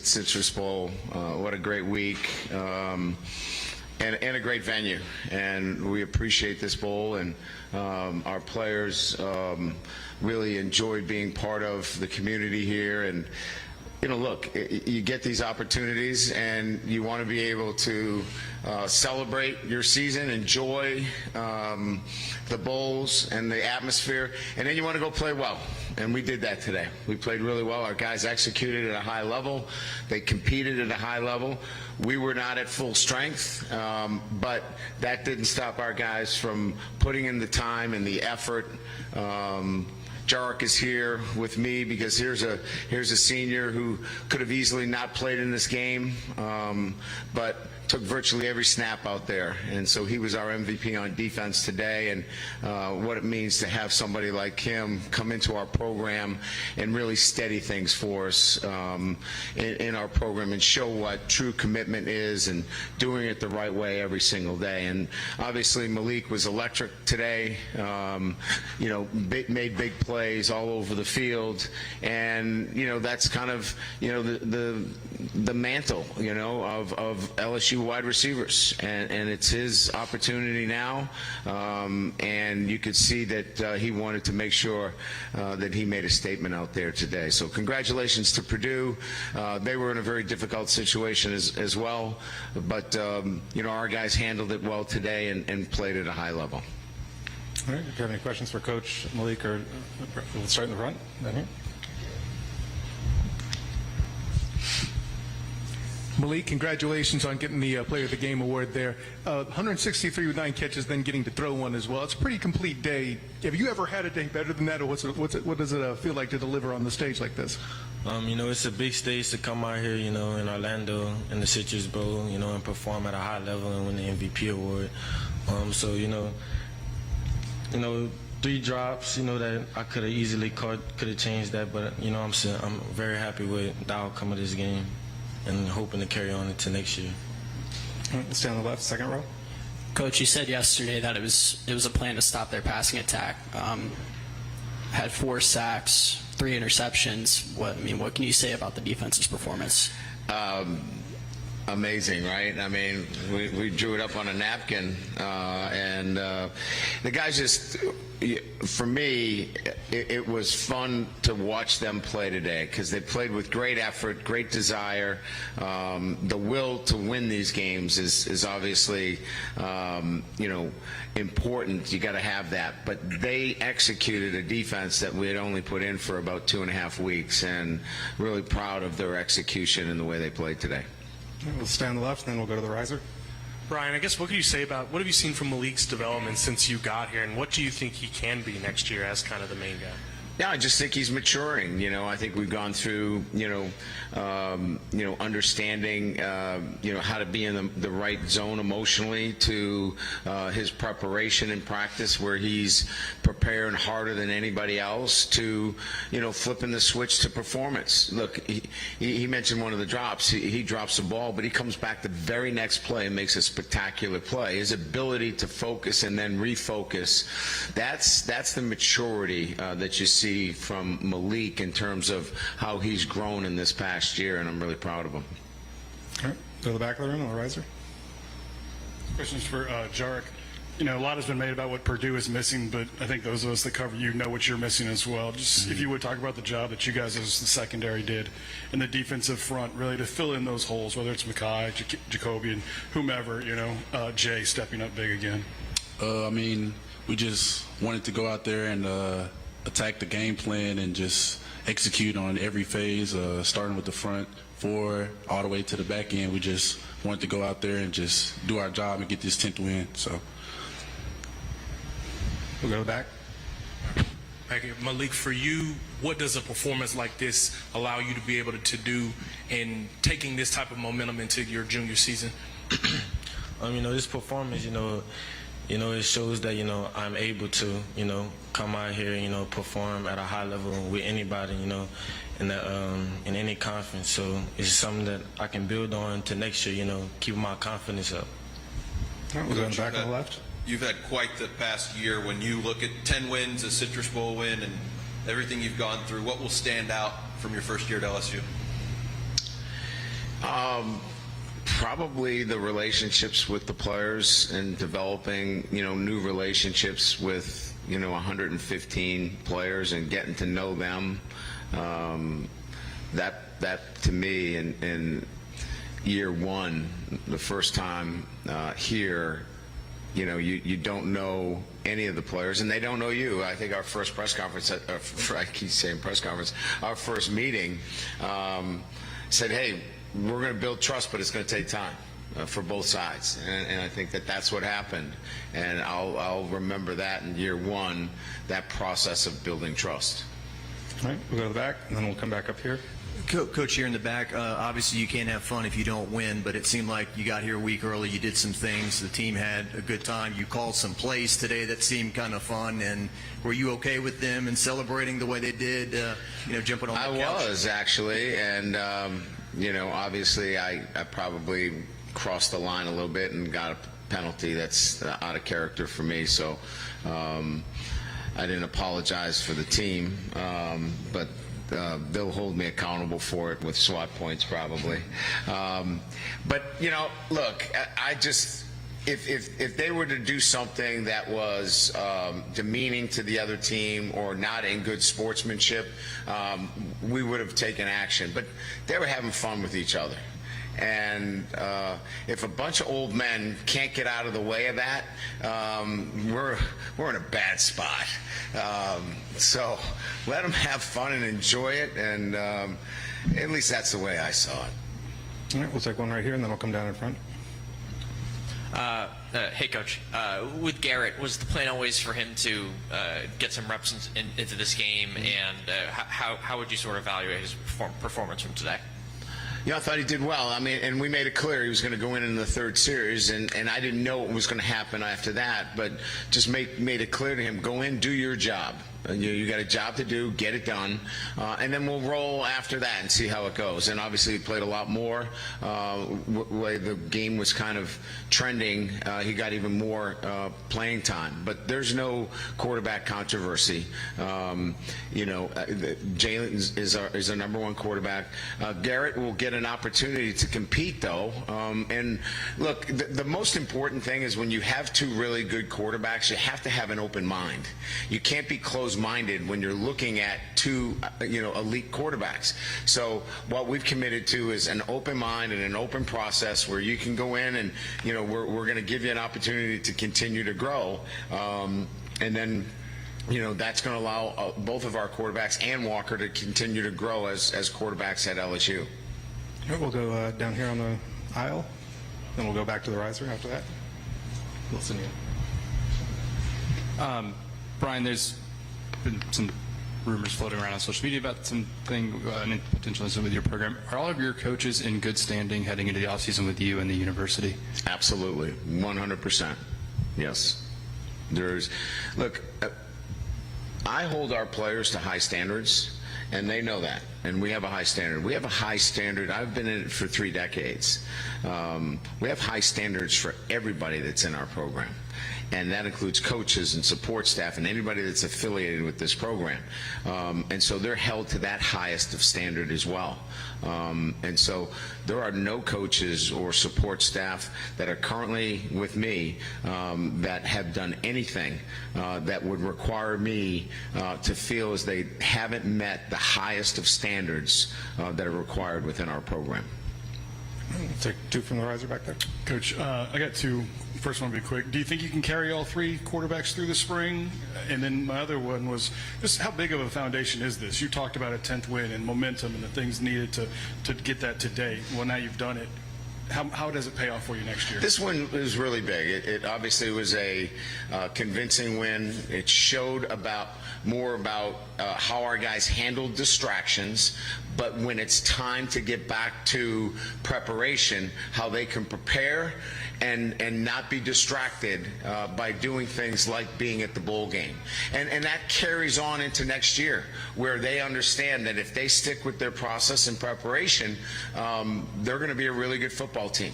Cheez-it Citrus Bowl. What a great week. And a great venue, and we appreciate this bowl, and our players really enjoyed being part of the community here. And you know, look, you get these opportunities, and you want to be able to celebrate your season, enjoy the bowls and the atmosphere, and then you want to go play well. And we did that today. We played really well. Our guys executed at a high level. They competed at a high level. We were not at full strength, but that didn't stop our guys from putting in the time and the effort. Jarek is here with me because here's a senior who could have easily not played in this game, but took virtually every snap out there, and so he was our MVP on defense today. And what it means to have somebody like him come into our program and really steady things for us in our program and show what true commitment is and doing it the right way every single day. And obviously Malik was electric today. You know, made big plays all over the field, and you know, that's kind of, you know, the mantle, you know, of LSU wide receivers, and it's his opportunity now, and you could see that he wanted to make sure that he made a statement out there today. So congratulations to Purdue. They were in a very difficult situation as well, but you know, our guys handled it well today and played at a high level. All right, if you have any questions for Coach Malik, or we'll start in the front. Down here. Malik, congratulations on getting the Player of the Game award there. 163 with 9 catches, then getting to throw one as well. It's a pretty complete day. Have you ever had a day better than that, or what does it feel like to deliver on the stage like this? You know, it's a big stage to come out here, you know, in Orlando in the Citrus Bowl, you know, and perform at a high level and win the MVP award. So, you know, 3 drops, you know, that I could have easily caught, could have changed that, but you know, I'm very happy with the outcome of this game, and hoping to carry on into next year. All right, let's stay on the left, second row. Coach, you said yesterday that it was a plan to stop their passing attack. Had 4 sacks, 3 interceptions. What can you say about the defense's performance? Amazing, right? I mean, we drew it up on a napkin, and the guys just, for me, it was fun to watch them play today because they played with great effort, great desire. The will to win these games is obviously, you know, important. You got to have that. But they executed a defense that we had only put in for about 2.5 weeks, and really proud of their execution and the way they played today. We'll stay on the left, and then we'll go to the riser. Brian, I guess what can you say about, what have you seen from Malik's development since you got here, and what do you think he can be next year as kind of the main guy? Yeah, I just think he's maturing. You know, I think we've gone through, understanding, how to be in the right zone emotionally, to his preparation and practice, where he's preparing harder than anybody else, to, flipping the switch to performance. Look, he mentioned one of the drops. He drops the ball, but he comes back the very next play and makes a spectacular play. His ability to focus and then refocus, that's the maturity that you see from Malik in terms of how he's grown in this past year, and I'm really proud of him. All right, go to the back of the room, on the riser. Questions for Jarek. A lot has been made about what Purdue is missing, but I think those of us that cover you know what you're missing as well. Just if you would talk about the job that you guys as the secondary did and the defensive front, really to fill in those holes, whether it's Makai, Jacoby, and whomever, Jay stepping up big again. We just wanted to go out there and attack the game plan and just execute on every phase, starting with the front 4 all the way to the back end. We just wanted to go out there and just do our job and get this 10th win. So we'll go back. Thank you. Malik, for you, what does a performance like this allow you to be able to do in taking this type of momentum into your junior season? This performance, it shows that, I'm able to, come out here, perform at a high level with anybody, in any conference. So it's something that I can build on to next year, keep my confidence up. All right, we'll go in the back on the left. You've had quite the past year. When you look at 10 wins, a Citrus Bowl win, and everything you've gone through, what will stand out from your first year at LSU? Probably the relationships with the players and developing, new relationships with, 115 players and getting to know them. That to me, in year one, the first time here, you don't know any of the players, and they don't know you. I think our first press conference, I keep saying press conference, our first meeting said, hey, we're going to build trust, but it's going to take time for both sides. And I think that's what happened. And I'll remember that in year one, that process of building trust. All right, we'll go to the back, and then we'll come back up here. Coach, here in the back, obviously you can't have fun if you don't win, but it seemed like you got here a week early, you did some things, the team had a good time, you called some plays today that seemed kind of fun, and were you okay with them and celebrating the way they did, jumping on the couch? I was, actually, and, obviously I probably crossed the line a little bit and got a penalty that's out of character for me, so I didn't apologize for the team, but they'll hold me accountable for it with SWAT points probably. But look, I just, if they were to do something that was demeaning to the other team or not in good sportsmanship, we would have taken action. But they were having fun with each other. And if a bunch of old men can't get out of the way of that, we're in a bad spot. So let them have fun and enjoy it, and at least that's the way I saw it. All right, we'll take one right here, and then I'll come down in front. Hey, Coach. With Garrett, was the plan always for him to get some reps into this game, and how would you sort of evaluate his performance from today? Yeah, I thought he did well. I mean, and we made it clear he was going to go in the third series, and I didn't know what was going to happen after that, but just made it clear to him, go in, do your job. You got a job to do, get it done, and then we'll roll after that and see how it goes. And obviously he played a lot more. Way the game was kind of trending, he got even more playing time. But there's no quarterback controversy. Jalen is our number one quarterback. Garrett will get an opportunity to compete, though. And look, the most important thing is when you have two really good quarterbacks, you have to have an open mind. You can't be closed-minded when you're looking at two, elite quarterbacks. So what we've committed to is an open mind and an open process where you can go in and, we're going to give you an opportunity to continue to grow. And then, that's going to allow both of our quarterbacks and Walker to continue to grow as quarterbacks at LSU. All right, we'll go down here on the aisle, then we'll go back to the riser after that. Listen in. Brian, there's been some rumors floating around on social media about something, an potential incident with your program. Are all of your coaches in good standing heading into the offseason with you and the university? Absolutely, 100%. Yes. Look, I hold our players to high standards, and they know that. And we have a high standard. We have a high standard. I've been in it for 3 decades. We have high standards for everybody that's in our program. And that includes coaches and support staff and anybody that's affiliated with this program. And so they're held to that highest of standard as well. And so there are no coaches or support staff that are currently with me that have done anything that would require me to feel as they haven't met the highest of standards that are required within our program. Take 2 from the riser back there. Coach, I got 2. First one will be quick. Do you think you can carry all 3 quarterbacks through the spring? And then my other one was just how big of a foundation is this? You talked about a 10th win and momentum and the things needed to get that today. Well, now you've done it. How does it pay off for you next year? This one is really big. It obviously was a convincing win. It showed more about how our guys handled distractions, but when it's time to get back to preparation, how they can prepare and not be distracted by doing things like being at the bowl game. And that carries on into next year, where they understand that if they stick with their process and preparation, they're going to be a really good football team.